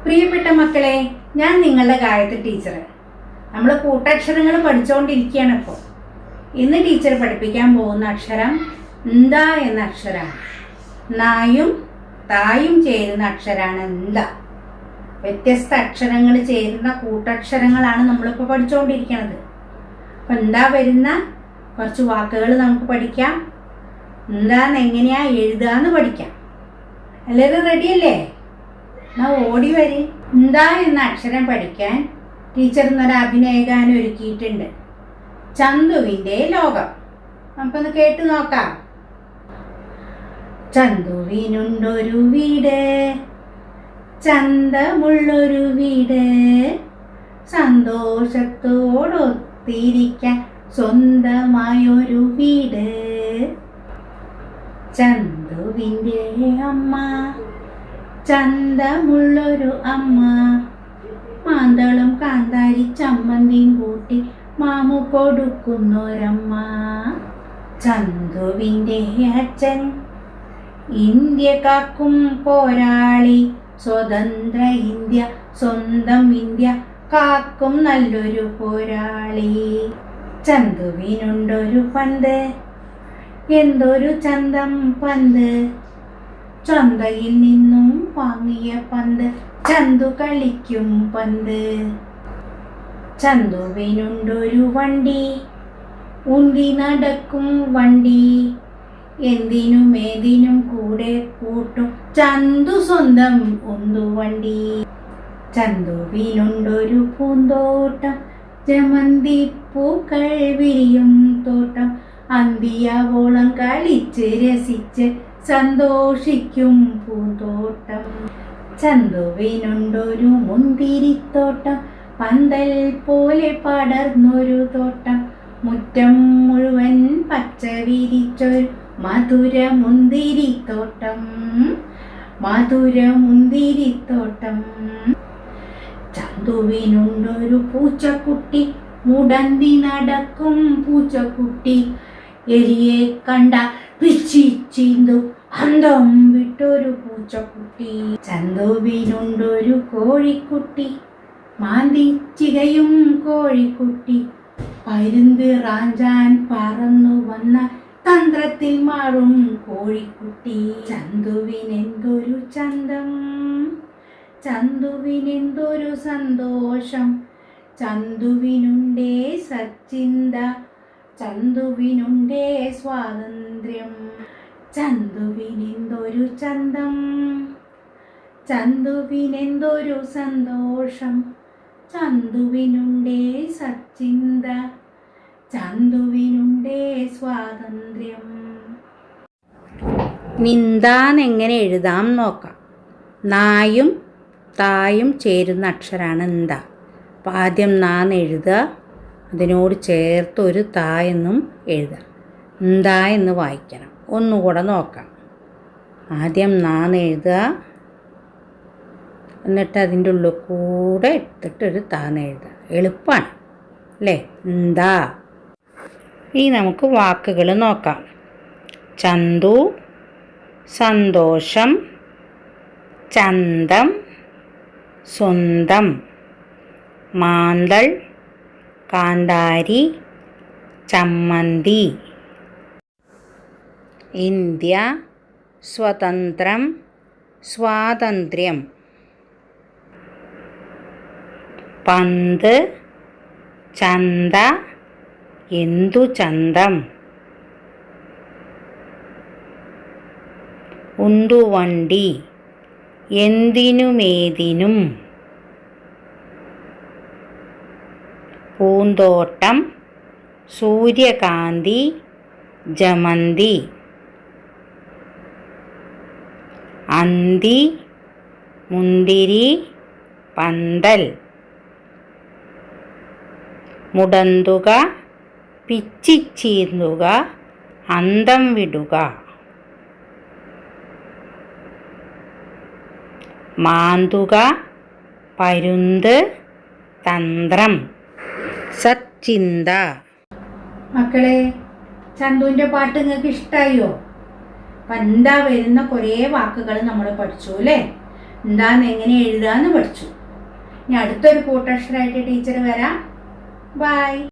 പ്രിയപ്പെട്ട മക്കളെ, ഞാൻ നിങ്ങളുടെ ഗായത്രി ടീച്ചർ. നമ്മൾ കൂട്ടക്ഷരങ്ങൾ പഠിച്ചുകൊണ്ടിരിക്കുകയാണ്. ഇപ്പോൾ ഇന്ന് ടീച്ചർ പഠിപ്പിക്കാൻ പോകുന്ന അക്ഷരം ന്ത എന്ന അക്ഷരമാണ്. നായും തായും ചേരുന്ന അക്ഷരമാണ് ന്ത. വ്യത്യസ്ത അക്ഷരങ്ങൾ ചേരുന്ന കൂട്ടക്ഷരങ്ങളാണ് നമ്മളിപ്പോൾ പഠിച്ചുകൊണ്ടിരിക്കുന്നത്. അപ്പം എന്താ വരുന്ന കുറച്ച് വാക്കുകൾ നമുക്ക് പഠിക്കാം. എന്താന്ന് എങ്ങനെയാ എഴുതാന്ന് പഠിക്കാം. എല്ലാവരും റെഡിയല്ലേ? എന്നാ ഓടി വരി. എന്താ എന്ന അക്ഷരം പഠിക്കാൻ ടീച്ചർ ഇന്നൊരു അഭിനയഗാനം ഒരുക്കിയിട്ടുണ്ട്. ചന്തുവിൻ്റെ ലോകം. നമുക്കൊന്ന് കേട്ടു നോക്കാം. ചന്തുവിനുണ്ടൊരു വീട്, ചന്തമുള്ളൊരു വീട്, സന്തോഷത്തോടൊത്തിരിക്കാൻ സ്വന്തമായൊരു വീട്. ചന്തുവിൻ്റെ അമ്മ, ചന്തമുള്ളൊരു അമ്മ, മാന്തളും കാന്താരി ചമ്മന്തിയും കൂട്ടി മാമു കൊടുക്കുന്നൊരമ്മ. ചന്തുവിൻ്റെ അച്ഛൻ ഇന്ത്യ കാക്കും പോരാളി, സ്വതന്ത്ര ഇന്ത്യ സ്വന്തം ഇന്ത്യ കാക്കും നല്ലൊരു പോരാളി. ചന്തുവിനുണ്ടൊരു പന്ത്, എന്തൊരു ചന്തം പന്ത്, ചന്തയിൽ നിന്നും വാങ്ങിയ പന്ത്, ചന്തു കളിക്കും പന്ത്. ചന്തുവിനുണ്ടൊരു വണ്ടി, ഉന്തി നടക്കും വണ്ടി, എന്തിനും ഏതിനും കൂടെ കൂട്ടും ചന്തു സ്വന്തം ഉന്തുവണ്ടി. ചന്തുവിനുണ്ടൊരു പൂന്തോട്ടം, ജമന്തി പൂക്കൾ വിരിയും തോട്ടം, അന്തിയാവോളം കളിച്ച് രസിച്ച് സന്തോഷിക്കും പൂന്തോട്ടം. ചന്തുവിനുണ്ടൊരു മുന്തിരിത്തോട്ടം, പന്തൽ പോലെ പടർന്നൊരു തോട്ടം, മുറ്റം മുഴുവൻ പച്ച വിരിച്ചൊരു മധുര മുന്തിരിത്തോട്ടം, മധുര മുന്തിരിത്തോട്ടം. ചന്തുവിനുണ്ടൊരു പൂച്ചക്കുട്ടി, മുടന്തി നടക്കും പൂച്ചക്കുട്ടി, എലിയെ കണ്ട പിച്ചിച്ചീന്തു അന്തം വിട്ടൊരു പൂച്ചക്കുട്ടി. ചന്തുവിനുണ്ടൊരു കോഴിക്കുട്ടി, മാന്തി ചികയും കോഴിക്കുട്ടി, പരുന്ത് റാഞ്ചാൻ പറന്നു വന്ന തന്ത്രത്തിൽ മാറും കോഴിക്കുട്ടി. ചന്തുവിനെന്തൊരു ചന്തം, ചന്തുവിനെന്തൊരു സന്തോഷം, ചന്തുവിനുണ്ടേ സച്ചിന്ത, ചന്തുവിനുണ്ടേ സ്വാതന്ത്ര്യം. ചന്തുവിനെന്തൊരു ചന്തം, ചന്തുവിനെന്തൊരു സന്തോഷം, ചന്തുവിനുണ്ടേ സച്ചിന്ത, ചന്തുവിനുണ്ടേ സ്വാതന്ത്ര്യം. നിന്താന്നെങ്ങനെ എഴുതാം നോക്കാം. നായും തായും ചേരുന്ന അക്ഷരമാണ് ന്ത. അപ്പം ആദ്യം നാന്ന് എഴുതുക, അതിനോട് ചേർത്ത് ഒരു താ എന്നും എഴുതുക. ന്ത എന്ന് വായിക്കണം. ഒന്നുകൂടെ നോക്കാം. ആദ്യം നാന്ന് എഴുതുക, എന്നിട്ട് അതിൻ്റെ ഉള്ളിൽ കൂടെ എടുത്തിട്ടൊരു താന്ന് എഴുതുക. എളുപ്പമാണ് അല്ലേ? ന്ത. ഇനി നമുക്ക് വാക്കുകൾ നോക്കാം. ചന്തു, സന്തോഷം, ചന്തം, സ്വന്തം, മാന്തൾ, കാന്താരി, ചമ്മന്തി. ഇന്ത്യ, സ്വതന്ത്രം, സ്വാതന്ത്ര്യം. പന്ത്, ചന്ത, എന്തു ചന്തം. ഉന്തുവണ്ടി, എന്തിനുമേതിനും. പൂന്തോട്ടം, സൂര്യകാന്തി, ജമന്തി. അന്തി, മുന്തിരി, പന്തൽ. മുടന്തുക, പിച്ചിച്ചീന്തുക, അന്തം വിടുക. മാന്തുക, പരുന്ത്, തന്ത്രം. സച്ചിന്ത. മക്കളെ, ചന്തുവിൻ്റെ പാട്ട് നിങ്ങൾക്ക് ഇഷ്ടമായോ? അപ്പം എന്താ വരുന്ന കുറേ വാക്കുകൾ നമ്മൾ പഠിച്ചു അല്ലേ? എന്താന്ന് എങ്ങനെ എഴുതാന്ന് പഠിച്ചു. ഇനി അടുത്തൊരു കൂട്ടക്ഷരമായിട്ട് ടീച്ചർ വരാം. ബൈ.